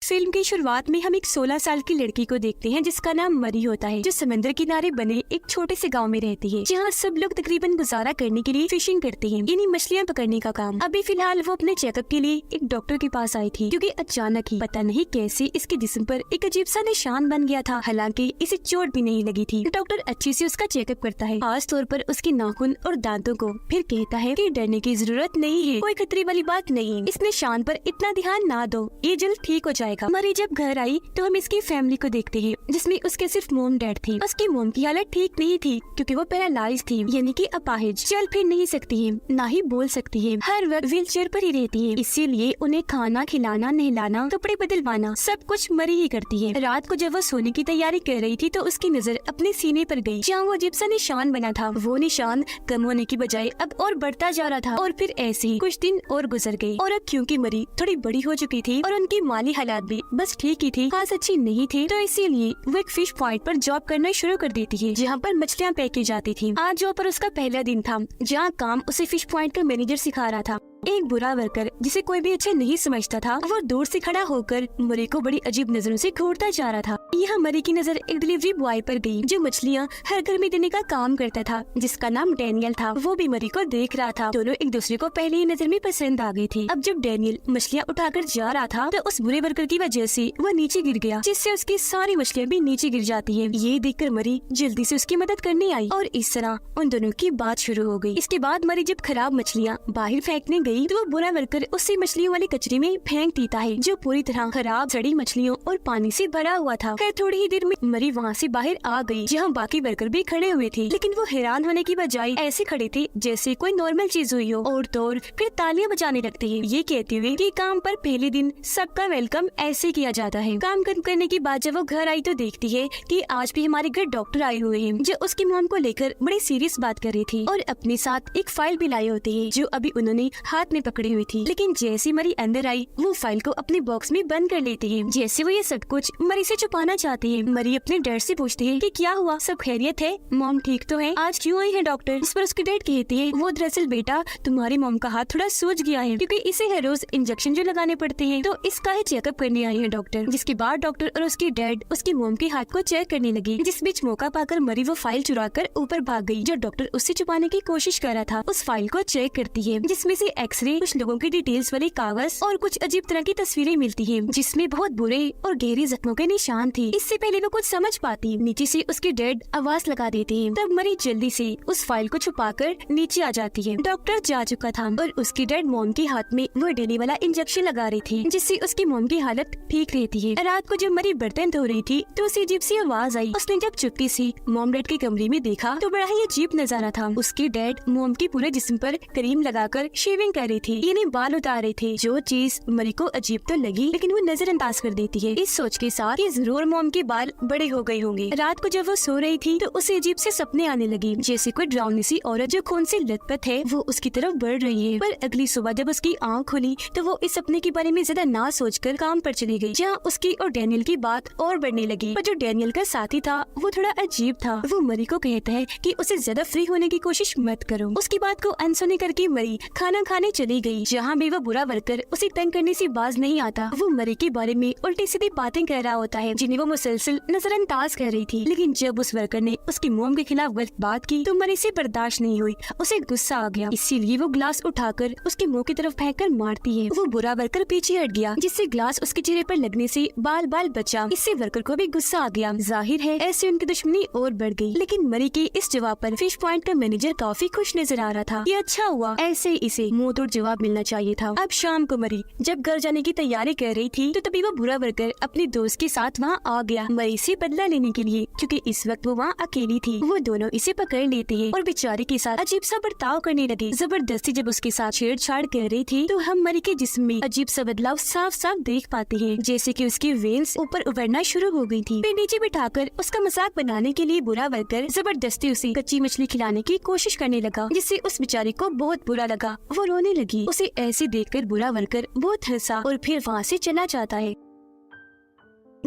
Film की शुरुआत में हम एक 16 साल की लड़की को देखते हैं जिसका नाम मरी होता है, जो समंदर किनारे बने एक छोटे से गांव में रहती है, जहां सब लोग तकरीबन गुजारा करने के लिए फिशिंग करते हैं, यानी मछलियां पकड़ने का काम। अभी फिलहाल वो अपने चेकअप के लिए एक डॉक्टर के पास आई थी, क्योंकि अचानक ही पता नहीं कैसे इसके जिस्म पर एक अजीब सा निशान बन गया था। हालांकि इसे चोट भी नहीं लगी थी। डॉक्टर अच्छे से उसका चेकअप करता है, खास तौर पर उसके नाखून और दांतों को, फिर कहता है कि डरने की जरूरत नहीं है, कोई खतरे वाली बात नहीं, इस निशान पर इतना ध्यान ना दो, ये जल्द ठीक हो जाएगा। मरी जब घर आई तो हम इसकी फैमिली को देखते हैं, जिसमें उसके सिर्फ मोम डैड थे। उसकी मोम की हालत ठीक नहीं थी, क्योंकि वो पैरालाइज थी, यानी कि अपाहिज, चल फिर नहीं सकती है, ना ही बोल सकती है, हर वक्त व्हील चेयर पर ही रहती है। इसीलिए उन्हें खाना खिलाना, नहलाना, कपड़े बदलवाना सब कुछ मरी ही करती है। रात को जब वो सोने की तैयारी कर रही थी तो उसकी नजर अपने सीने पर गई, जहाँ वो अजीब सा निशान बना था। वो निशान कम होने की बजाय अब और बढ़ता जा रहा था, और फिर ऐसे ही कुछ दिन और गुजर गए। और अब क्योंकि मरी थोड़ी बड़ी हो चुकी थी और उनकी माली हालात भी बस ठीक ही थी, खास अच्छी नहीं थी, तो इसीलिए वो एक फिश पॉइंट पर जॉब करना शुरू कर देती है, जहाँ पर मछलियाँ पैक की जाती थी। आज जॉब पर उसका पहला दिन था, जहाँ काम उसे फिश पॉइंट का मैनेजर सिखा रहा था। एक बुरा वर्कर जिसे कोई भी अच्छा नहीं समझता था, वो दूर से खड़ा होकर मरी को बड़ी अजीब नजरों से घूरता जा रहा था। यहाँ मरी की नजर एक डिलीवरी बॉय पर गई, जो मछलियाँ हर घर में देने का काम करता था, जिसका नाम डैनियल था। वो भी मरी को देख रहा था। दोनों एक दूसरे को पहले ही नजर में पसंद आ गई थी। अब जब डैनियल मछलियाँ उठाकर जा रहा था तो उस बुरे वर्कर की वजह से वो नीचे गिर गया, जिससे उसकी सारी मछलियाँ भी नीचे गिर जाती है। ये देखकर मरी जल्दी से उसकी मदद करने आई और इस तरह उन दोनों की बात शुरू हो गई। इसके बाद मरी जब खराब मछलियाँ बाहर फेंकने गई तो वो बुरा वर्कर उसी मछलियों वाले कचरे में फेंक देता है, जो पूरी तरह खराब सड़ी मछलियों और पानी से भरा हुआ था। खैर थोड़ी ही देर में मरी वहाँ से बाहर आ गई, जहाँ बाकी वर्कर भी खड़े हुए थे, लेकिन वो हैरान होने की बजाय ऐसे खड़े थे जैसे कोई नॉर्मल चीज हुई हो, और तो और फिर तालियां बजाने लगते हैं, ये कहते हुए कि काम पर पहले दिन सबका वेलकम ऐसे किया जाता है। काम खत्म करने के बाद जब वो घर आई तो देखती है कि आज भी हमारे घर डॉक्टर आए हुए हैं, जो उसकी मॉम को लेकर बड़ी सीरियस बात कर रही थी, और अपने साथ एक फाइल भी लाई होती है, जो अभी उन्होंने हाथ में पकड़ी हुई थी। लेकिन जैसे मरी अंदर आई वो फाइल को अपने बॉक्स में बंद कर लेती है, जैसे वो ये सब कुछ मरी से छुपाना चाहती है। मरी अपने डैड से पूछती है कि क्या हुआ, सब खैरियत है, मॉम ठीक तो है, आज क्यों आई है डॉक्टर। इस पर उसके डैड कहती है वो दरअसल बेटा तुम्हारी मॉम का हाथ थोड़ा सूज गया है, क्योंकि इसे हर रोज इंजेक्शन जो लगाने पड़ते हैं, तो इसका ही चेकअप करने आई है डॉक्टर। जिसके बाद डॉक्टर और उसके डैड उसकी मॉम के हाथ को चेक करने लगे। जिस बीच मौका पाकर मरी वो फाइल चुरा कर ऊपर भाग गई, जो डॉक्टर उससे छुपाने की कोशिश कर रहा था। उस फाइल को चेक करती है, जिसमें से एक्सरे, कुछ लोगों की डिटेल्स वाले कागज और कुछ अजीब तरह की तस्वीरें मिलती हैं, जिसमें बहुत बुरे और गहरे जख्मों के निशान थे। इससे पहले वो कुछ समझ पाती, नीचे से उसके डैड आवाज लगा देते हैं। तब मरी जल्दी से उस फाइल को छुपाकर नीचे आ जाती है। डॉक्टर जा चुका था और उसकी डैड मॉम के हाथ में वो डेली वाला इंजेक्शन लगा रही थी, जिससे उसकी मॉम की हालत ठीक रहती है। रात को जब मरी बर्तन धो रही थी तो उसे अजीब सी आवाज आई। उसने जब चुपके से मॉम डैड के कमरे में देखा तो बड़ा ही अजीब नजारा था। उसके डैड मॉम के पूरे जिस्म पर क्रीम लगाकर शेविंग कर रही थी, यानी बाल उतार रहे थे। जो चीज मरी को अजीब तो लगी, लेकिन वो नजरअंदाज कर देती है, इस सोच के साथ कि जरूर मॉम के बाल बड़े हो गए होंगे। रात को जब वो सो रही थी तो उसे अजीब से सपने आने लगे, जैसे कोई डरावनी सी औरत जो खून से लथपथ है वो उसकी तरफ बढ़ रही है। पर अगली सुबह जब उसकी आँख खुली तो वो इस सपने के बारे में ज्यादा ना सोचकर काम पर चली गई, जहाँ उसकी और डैनियल की बात और बढ़ने लगी। पर जो डैनियल का साथी था वो थोड़ा अजीब था। वो मरी को कहता है कि उसे ज्यादा फ्री होने की कोशिश मत करो। उसकी बात को अनसुनी करके मरी खाना खाने चली गई, जहाँ भी वो बुरा वर्कर उसे तंग करने से बाज नहीं आता। वो मरी के बारे में उल्टी सीधी बातें कह रहा होता है, जिन्हें वो मुसलसल नजरअंदाज कर रही थी। लेकिन जब उस वर्कर ने उसकी मोम के खिलाफ गलत बात की तो मरी से बर्दाश्त नहीं हुई, उसे गुस्सा आ गया। इसीलिए वो ग्लास उठाकर उसके मुंह की तरफ फेंककर मारती है। वो बुरा वर्कर पीछे हट गया, जिससे ग्लास उसके चेहरे पर लगने से बाल बाल बचा। इससे वर्कर को भी गुस्सा आ गया। जाहिर है ऐसे उनकी दुश्मनी और बढ़ गई। लेकिन मरी के इस जवाब पर फिश पॉइंट का मैनेजर काफी खुश नजर आ रहा था। ये अच्छा हुआ, ऐसे इसे मुंह तोड़ जवाब मिलना चाहिए था। अब शाम को मरी जब घर जाने की तैयारी कर रही थी तो तभी वो बुरा वर्कर अपने दोस्त के साथ वहाँ आ गया, मरी से बदला लेने के लिए, क्योंकि इस वक्त वो वहाँ अकेली थी। वो दोनों इसे पकड़ लेते हैं और बेचारे के साथ अजीब सा बर्ताव करने लगे। जबरदस्ती जब उसके साथ छेड़छाड़ कर रही थी तो हम मरी के जिस्म में अजीब सा बदलाव साफ साफ देख पाते हैं, जैसे कि उसकी वेन्स ऊपर उभरना शुरू हो गई थी। फिर नीचे बिठाकर उसका मजाक बनाने के लिए बुरा वर्कर जबरदस्ती उसे कच्ची मछली खिलाने की कोशिश करने लगा, जिससे उस बेचारी को बहुत बुरा लगा। वो रोने लगी। उसे ऐसे देखकर बुरा वर्कर बहुत हंसा और फिर वहाँ से चला जाता है।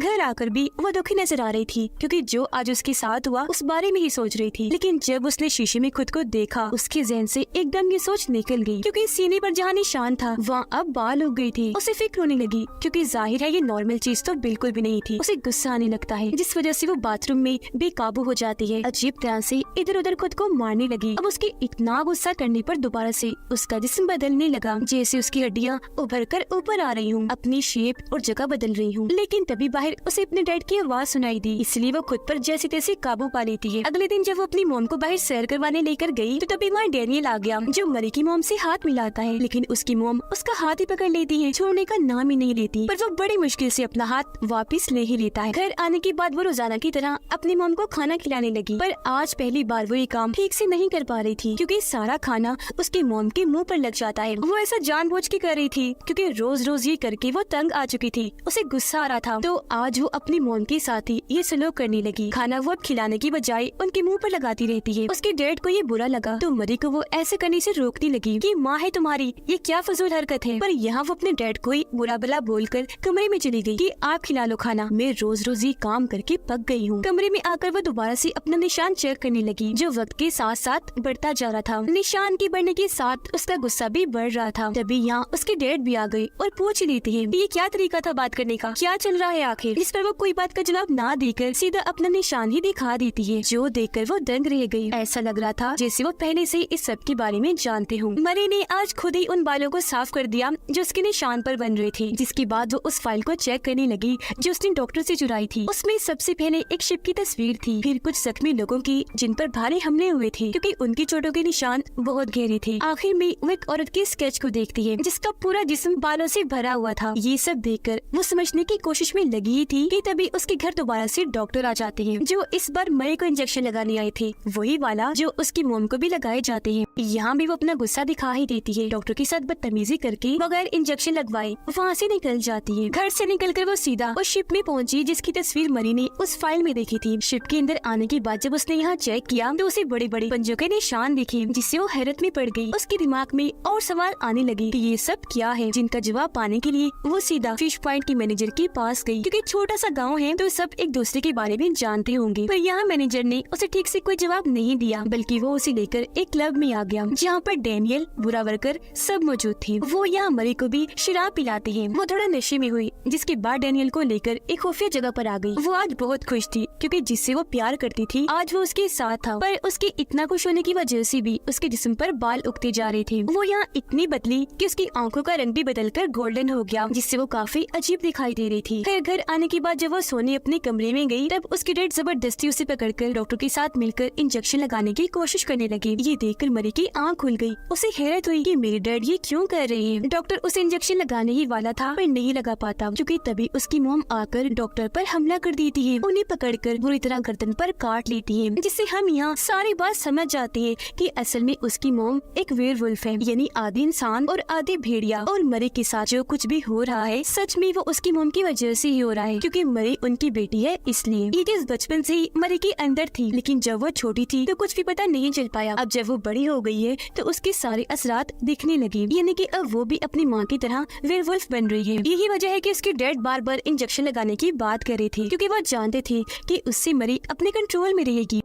घर आकर भी वो दुखी नजर आ रही थी, क्योंकि जो आज उसके साथ हुआ उस बारे में ही सोच रही थी। लेकिन जब उसने शीशे में खुद को देखा, उसके ज़हन से एकदम ये सोच निकल गई, क्योंकि सीने पर जहाँ निशान था वहाँ अब बाल उग गई थी। उसे फिक्र होने लगी, क्योंकि जाहिर है ये नॉर्मल चीज तो बिल्कुल भी नहीं थी। उसे गुस्सा आने लगता है, जिस वजह से वो बाथरूम में बेकाबू हो जाती है, अजीब तरह से इधर उधर खुद को मारने लगी। अब उसके इतना गुस्सा करने पर दोबारा से उसका जिस्म बदलने लगा, जैसे उसकी हड्डियाँ उभर कर ऊपर आ रही हूँ, अपनी शेप और जगह बदल रही हूँ। लेकिन तभी बाहर उसे अपने डैड की आवाज सुनाई दी, इसलिए वो खुद पर जैसे तैसे काबू पा लेती है। अगले दिन जब वो अपनी मोम को बाहर सैर करवाने लेकर गई, तो तभी वहाँ डैनियल आ गया, जो मरी की मोम से हाथ मिलाता है। लेकिन उसकी मोम उसका हाथ ही पकड़ लेती है, छोड़ने का नाम ही नहीं लेती। पर वो बड़ी मुश्किल से अपना हाथ वापस ले ही लेता है। घर आने के बाद वो रोजाना की तरह अपनी मोम को खाना खिलाने लगी, पर आज पहली बार वो ये काम ठीक से नहीं कर पा रही थी, क्योंकि सारा खाना उसके मोम के मुंह पर लग जाता है। वो ऐसा जानबूझ के कर रही थी, क्योंकि रोज रोज ये करके वो तंग आ चुकी थी, उसे गुस्सा आ रहा था। तो आज वो अपनी मोम के साथ ही ये सलूक करने लगी। खाना वो अब खिलाने की बजाय उनके मुंह पर लगाती रहती है। उसके डैड को ये बुरा लगा, तो मरी को वो ऐसे करने से रोकने लगी कि माँ है तुम्हारी, ये क्या फजूल हरकत है। पर यहाँ वो अपने डैड को ही बुरा भला बोलकर कमरे में चली गई कि आप खिला लो खाना, मैं रोज रोज ये काम करके पक गई हूँ। कमरे में आकर वो दोबारा से अपना निशान चेक करने लगी, जो वक्त के साथ साथ बढ़ता जा रहा था। निशान के बढ़ने के साथ उसका गुस्सा भी बढ़ रहा था। तभी यहाँ उसके डैड भी आ गए और पूछ लेती है ये क्या तरीका था बात करने का, क्या चल रहा है आखिर। इस पर वो कोई बात का जवाब ना देकर सीधा अपना निशान ही दिखा देती है, जो देखकर वो दंग रह गई। ऐसा लग रहा था जैसे वो पहले से इस सब के बारे में जानते हूँ। मरी ने आज खुद ही उन बालों को साफ कर दिया जो उसके निशान पर बन रहे थे, जिसके बाद वो उस फाइल को चेक करने लगी जो उसने डॉक्टर से चुराई थी। उसमें सबसे पहले एक शिप की तस्वीर थी, फिर कुछ जख्मी लोगों की जिन पर भारी हमले हुए थे, क्योंकि उनकी चोटों के निशान बहुत गहरे थे। आखिर में वो एक औरत के स्केच को देखती है, जिसका पूरा जिस्म बालों से भरा हुआ था। ये सब देखकर वो समझने की कोशिश में लगी ही थी कि तभी उसके घर दोबारा से डॉक्टर आ जाते हैं, जो इस बार मरी को इंजेक्शन लगाने आए थे, वही वाला जो उसकी मोम को भी लगाए जाते हैं। यहाँ भी वो अपना गुस्सा दिखा ही देती है, डॉक्टर के साथ बदतमीजी करके बगैर इंजेक्शन लगवाए वहाँ से निकल जाती है। घर से निकलकर वो सीधा उस शिप में पहुंची जिसकी तस्वीर मरी ने उस फाइल में देखी थी। शिप के अंदर आने के बाद जब उसने यहाँ चेक किया तो उसे बड़े बड़े पंजों के निशान दिखे, जिससे वो हैरत में पड़ गई। उसके दिमाग में और सवाल आने लगे कि ये सब क्या है, जिनका जवाब पाने के लिए वो सीधा फिश पॉइंट के मैनेजर के पास गई, क्योंकि छोटा सा गाँव है तो सब एक दूसरे के बारे में जानते होंगे। पर यहाँ मैनेजर ने उसे ठीक से कोई जवाब नहीं दिया, बल्कि वो उसे लेकर एक क्लब में आ गया, जहाँ पर डैनियल, बुरा वर्कर सब मौजूद थी। वो यहाँ मरी को भी शराब पिलाते हैं। वो थोड़ा नशे में हुई, जिसके बाद डैनियल को लेकर एक खुफिया जगह पर आ गई। वो आज बहुत खुश थी, क्योंकि जिससे वो प्यार करती थी आज वो उसके साथ था। पर उसके इतना खुश होने की वजह से भी उसके जिस्म पर बाल उगते जा रहे थे। वो यहाँ इतनी बदली कि उसकी आंखों का रंग भी बदलकर गोल्डन हो गया, जिससे वो काफी अजीब दिखाई दे रही थी। फिर घर आने के बाद जब वो सोने अपने कमरे में गई, तब उसके डैड जबरदस्ती उसे पकड़कर डॉक्टर के साथ मिलकर इंजेक्शन लगाने की कोशिश करने लगे। ये देखकर मरी की आंख खुल गई। उसे हैरत हुई कि मेरे डैड ये क्यों कर रहे हैं। डॉक्टर उसे इंजेक्शन लगाने ही वाला था, पर नहीं लगा पाता, क्योंकि तभी उसकी मोम आकर डॉक्टर पर हमला कर देती है। उन्हें पकड़कर बुरी तरह गर्दन पर काट लेती है, जिससे हम यहाँ सारी बात समझ जाते हैं कि असल में उसकी मोम एक वेयरवुल्फ है, यानी आधी इंसान और आधी भेड़िया। और मरी के साथ जो कुछ भी हो रहा है सच में वो उसकी मोम की वजह से ही हो रहा है, क्योंकि मरी उनकी बेटी है इसलिए। ये चीज बचपन से ही मरी के अंदर थी, लेकिन जब वो छोटी थी तो कुछ भी पता नहीं चल पाया। अब जब वो बड़ी हो गई है तो उसके सारे असरात दिखने लगे, यानी कि अब वो भी अपनी माँ की तरह वेयरवुल्फ बन रही है। यही वजह है कि उसके डैड बार बार इंजेक्शन लगाने की बात कर रहे थे, क्योंकि वो जानते थे कि उससे मरी अपने कंट्रोल में रहेगी।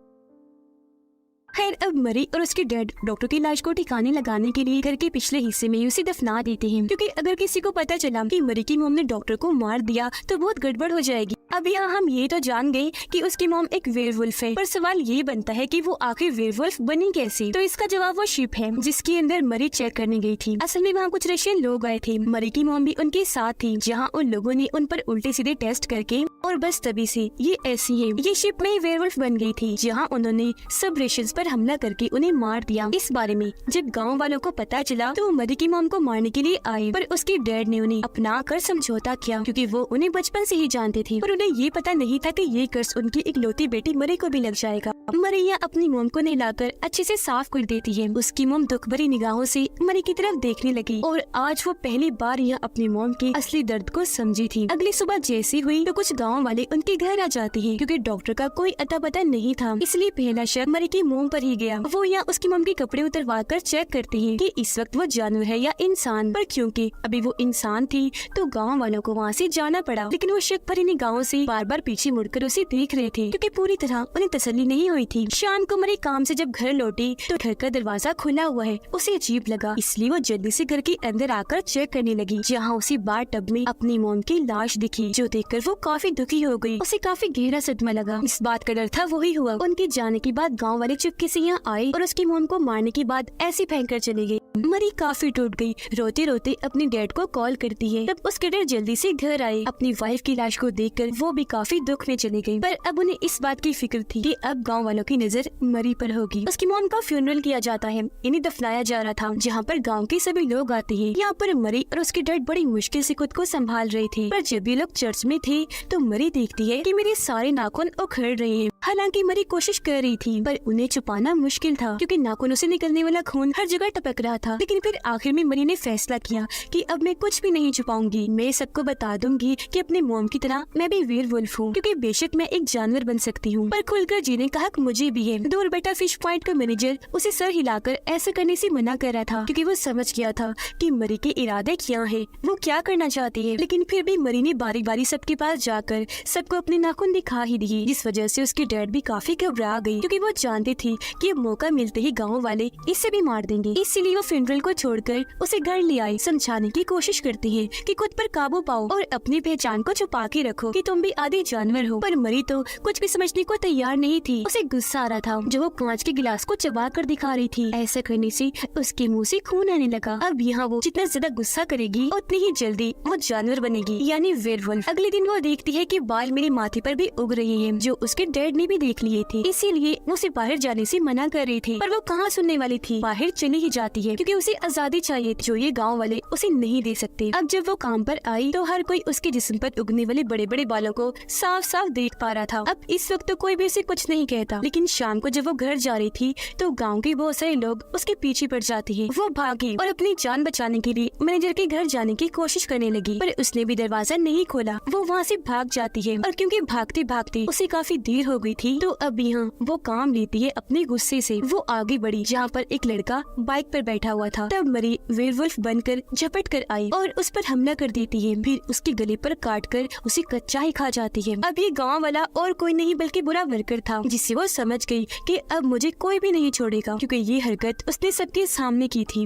खैर अब मरी और उसके डैड डॉक्टर की लाश को ठिकाने लगाने के लिए घर के पिछले हिस्से में उसे दफना देते हैं, क्योंकि अगर किसी को पता चला कि मरी की मोम ने डॉक्टर को मार दिया तो बहुत गड़बड़ हो जाएगी। अब यहाँ हम ये तो जान गए कि उसकी मोम एक वेयरवुल्फ है, पर सवाल ये बनता है कि वो आखिर वेयरवुल्फ बनी कैसे। तो इसका जवाब वो शिप है जिसके अंदर मरी चेक करने गई थी। असल में वहाँ कुछ रशियन लोग आए थे, मरी की मोम भी उनके साथ थी, जहाँ उन लोगों ने उन पर उल्टे सीधे टेस्ट करके और बस तभी से ये ऐसी है। ये शिप में वेयरवुल्फ बन गई थी, जहाँ उन्होंने सब रेशंस पर हमला करके उन्हें मार दिया। इस बारे में जब गाँव वालों को पता चला तो वो मरी की मोम को मारने के लिए आए, पर उसके डैड ने उन्हें अपना कर समझौता किया, क्योंकि वो उन्हें बचपन से ही जानते थे। पर उन्हें ये पता नहीं था कि ये कर्ज उनकी इकलौती बेटी मरी को भी लग जाएगा। मरी यहाँ अपनी मोम को नहलाकर अच्छे से साफ कर देती है। उसकी मोम दुख भरी निगाहों से मरी की तरफ देखने लगी, और आज वो पहली बार यहाँ अपनी मोम के असली दर्द को समझी थी। अगली सुबह जैसी हुई तो कुछ गाँव वाले उनके घर आ जाते हैं, क्योंकि डॉक्टर का कोई अता पता नहीं था, इसलिए पहला शक मरी की मोम पर ही गया। वो यहाँ उसकी मोम के कपड़े उतरवा कर चेक करते हैं कि इस वक्त वो जानवर है या इंसान, पर क्योंकि अभी वो इंसान थी तो गाँव वालों को वहाँ से जाना पड़ा। लेकिन वो शक भरी निगाहों से बार बार पीछे मुड़कर उसे देख रहे थे, क्योंकि पूरी तरह उन्हें तसल्ली नहीं हुई थी। शाम को मरी काम से जब घर लौटी तो घर का दरवाजा खुला हुआ है। उसे अजीब लगा, इसलिए वो जल्दी से घर के अंदर आकर चेक करने लगी, जहाँ उसे बार टब में अपनी मोम की लाश दिखी, जो देखकर वो काफी दुखी हो गई। उसे काफी गहरा सदमा लगा। इस बात का डर था वही हुआ। उनके जाने के बाद गाँव वाले चुपके से यहाँ आए और उसकी मोम को मारने के बाद ऐसे फेंक कर चले गए। मरी काफी टूट गई। रोते रोते अपने डैड को कॉल करती है। तब उसके डैड जल्दी से घर आए। अपनी वाइफ की लाश को देखकर वो भी काफी दुख में चली गई। पर अब उन्हें इस बात की फिक्र थी कि अब गांव वालों की नजर मरी पर होगी। उसकी मॉम का फ्यूनरल किया जाता है, इन्हें दफनाया जा रहा था, जहाँ पर गाँव के सभी लोग आते हैं। यहाँ पर मरी और उसके डैड बड़ी मुश्किल से खुद को संभाल रहे थे। पर जब ये लोग चर्च में थे तो मरी देखती है कि मेरे सारे नाखून उखड़ रहे हैं। हालांकि मरी कोशिश कर रही थी, पर उन्हें छुपाना मुश्किल था, क्योंकि नाखूनों से निकलने वाला खून हर जगह टपक रहा था। लेकिन फिर आखिर में मरी ने फैसला किया कि अब मैं कुछ भी नहीं छुपाऊंगी। मैं सबको बता दूंगी कि अपने मोम की तरह मैं भी वेयरवुल्फ हूँ, क्योंकि बेशक मैं एक जानवर बन सकती हूँ, पर खुलकर जीने का हक मुझे भी है। दूर बैठा फिश पॉइंट का मैनेजर उसे सर हिलाकर ऐसा करने से मना कर रहा था, क्योंकि वो समझ गया था कि मरी के इरादे क्या है, वो क्या करना चाहती है। लेकिन फिर भी मरी ने बारी बारी सबके पास जाकर सबको अपने नाखून दिखा ही दिए, जिस वजह से उसके डैड भी काफी घबरा गई, क्योंकि वो जानती थी कि मौका मिलते ही गाँव वाले इसे भी मार देंगे। इसीलिए वो फ्यूनरल को छोड़कर उसे घर ले आई। समझाने की कोशिश करती है कि खुद पर काबू पाओ और अपनी पहचान को छुपा के रखो कि तुम भी आधे जानवर हो। पर मरी तो कुछ भी समझने को तैयार नहीं थी। उसे गुस्सा आ रहा था, जो वो कांच के गिलास को चबा कर दिखा रही थी। ऐसा करने से उसके मुंह से खून आने लगा। अब यहाँ वो जितना ज्यादा गुस्सा करेगी उतनी ही जल्दी वो जानवर बनेगी, यानी वेयरवुल्फ। अगले दिन वो देखती है कि बाल मेरे माथे पर भी उग रहे हैं, जो उसके डैड ने भी देख लिए थे। इसीलिए वो उसे बाहर जाने से मना कर रही थी, पर वो कहाँ सुनने वाली थी। बाहर चली ही जाती है, क्योंकि उसे आजादी चाहिए, जो ये गाँव वाले उसे नहीं दे सकते। अब जब वो काम पर आई तो हर कोई उसके जिस्म पर उगने वाले बड़े बड़े बालों को साफ साफ देख पा रहा था। अब इस वक्त तो कोई भी उसे कुछ नहीं कहता। लेकिन शाम को जब वो घर जा रही थी तो गांव के बहुत सारे लोग उसके पीछे पड़ जाते हैं। वो भागी और अपनी जान बचाने के लिए मैनेजर के घर जाने की कोशिश करने लगी, पर उसने भी दरवाजा नहीं खोला। वो वहाँ से भाग जाती है, और क्योंकि भागते भागते उसे काफी देर हो गई थी तो अब यहाँ वो काम लेती है अपने गुस्से से। वो आगे बढ़ी जहाँ पर एक लड़का बाइक पर बैठा हुआ था। तब मरी वेयरवुल्फ बनकर झपट कर आई और उस पर हमला कर देती है। फिर उसके गले पर काट कर उसे कच्चा ही खा जाती है। अब ये गाँव वाला और कोई नहीं बल्कि बुरा वर्कर था, जिससे वो समझ गई कि अब मुझे कोई भी नहीं छोड़ेगा, क्योंकि ये हरकत उसने सबके सामने की थी।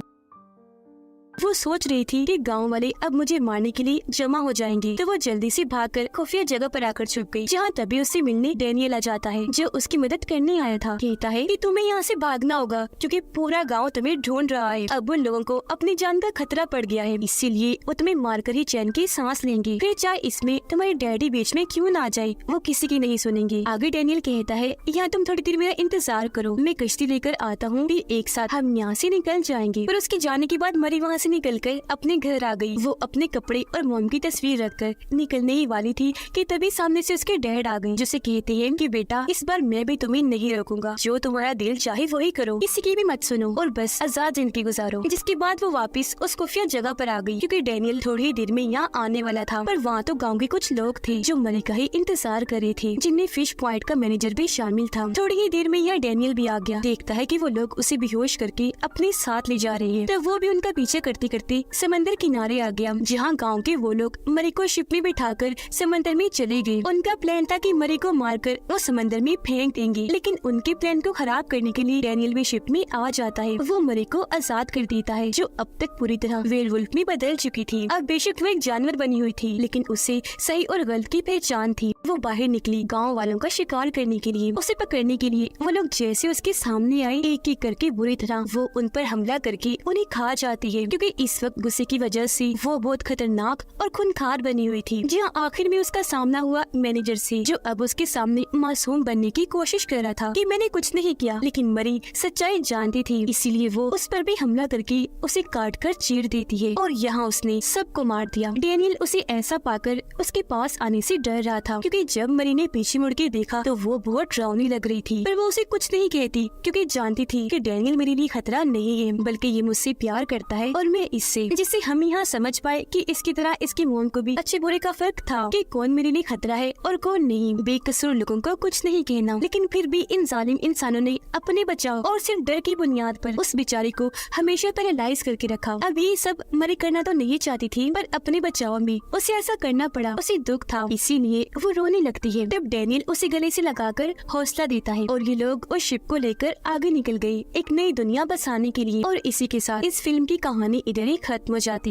वो सोच रही थी कि गांव वाले अब मुझे मारने के लिए जमा हो जाएंगे, तो वो जल्दी से भागकर खुफिया जगह पर आकर छुप गई, जहाँ तभी उससे मिलने डैनियल आ जाता है, जो उसकी मदद करने आया था। कहता है कि तुम्हें यहाँ से भागना होगा, क्योंकि पूरा गांव तुम्हें ढूंढ रहा है। अब उन लोगों को अपनी जान का खतरा पड़ गया है, इसीलिए वो तुम्हें मारकर ही चैन की सांस लेंगे। फिर चाहे इसमें तुम्हारे डैडी बीच में क्यों ना आ जाए, वो किसी की नहीं सुनेंगे। आगे डैनियल कहता है, यहाँ तुम थोड़ी देर मेरा इंतजार करो, मैं कश्ती लेकर आता हूँ, फिर एक साथ हम यहाँ से निकल जाएंगे। पर उसके जाने के बाद मरी वहाँ निकलकर अपने घर आ गई। वो अपने कपड़े और मोम की तस्वीर रखकर निकलने ही वाली थी कि तभी सामने से उसके डैड आ गए, जिसे कहते हैं कि बेटा इस बार मैं भी तुम्हें नहीं रोकूंगा, जो तुम्हारा दिल चाहे वही करो, किसी की भी मत सुनो और बस आजाद जिंदगी गुजारो। जिसके बाद वो वापस उस खुफिया जगह पर आ गई, क्योंकि डैनियल थोड़ी ही देर में यहाँ आने वाला था। पर वहाँ तो गाँव के कुछ लोग थे जो मरी का ही इंतजार कर रहे थे, जिनमें फिश पॉइंट का मैनेजर भी शामिल था। थोड़ी ही देर में यहाँ डैनियल भी आ गया। देखता है कि वो लोग उसे बेहोश करके अपने साथ ले जा रहे हैं, तो वो भी उनका पीछे करते करते समंदर किनारे आ गया, जहाँ गांव के वो लोग मरी को शिप में बिठाकर समंदर में चले गए। उनका प्लान था कि मरी को मारकर वो समंदर में फेंक देंगे, लेकिन उनके प्लान को खराब करने के लिए डैनियल भी शिप में आ जाता है। वो मरी को आजाद कर देता है, जो अब तक पूरी तरह वेयरवुल्फ में बदल चुकी थी। अब बेशक वो एक जानवर बनी हुई थी, लेकिन उसे सही और गलत की पहचान थी। वो बाहर निकली गाँव वालों का शिकार करने के लिए। उसे पकड़ने के लिए वो लोग जैसे उसके सामने आए, एक एक करके बुरी तरह वो उन पर हमला करके उन्हें खा जाती है, क्योंकि इस वक्त गुस्से की वजह से वो बहुत खतरनाक और खूंखार बनी हुई थी। जहाँ आखिर में उसका सामना हुआ मैनेजर से, जो अब उसके सामने मासूम बनने की कोशिश कर रहा था कि मैंने कुछ नहीं किया। लेकिन मरी सच्चाई जानती थी, इसीलिए वो उस पर भी हमला करके उसे काट कर चीर देती है, और यहाँ उसने सबको मार दिया। डैनियल उसे ऐसा पाकर उसके पास आने से डर रहा था, क्योंकि जब मरी ने पीछे मुड़ के देखा तो वो बहुत डरावनी लग रही थी। पर वो उसे कुछ नहीं कहती, क्योंकि जानती थी कि डैनियल मेरे लिए खतरा नहीं है, बल्कि ये मुझसे प्यार करता है और में इससे, जिससे हम यहाँ समझ पाए कि इसकी तरह इसकी मोम को भी अच्छे बुरे का फर्क था कि कौन मेरे लिए खतरा है और कौन नहीं। बेकसूर लोगों को कुछ नहीं कहना, लेकिन फिर भी इन जालिम इंसानों ने अपने बचाव और सिर्फ डर की बुनियाद पर उस बेचारी को हमेशा पैरालाइज करके रखा। अब ये सब मरी करना तो नहीं चाहती थी, पर अपने बचाव में उसे ऐसा करना पड़ा। उसे दुख था, इसीलिए वो रोने लगती है। तब डैनियल उसे गले से लगाकर हौसला देता है और ये लोग उस शिप को लेकर आगे निकल गए एक नई दुनिया बसाने के लिए। और इसी के साथ इस फिल्म की कहानी इधर ही खत्म हो जाती है।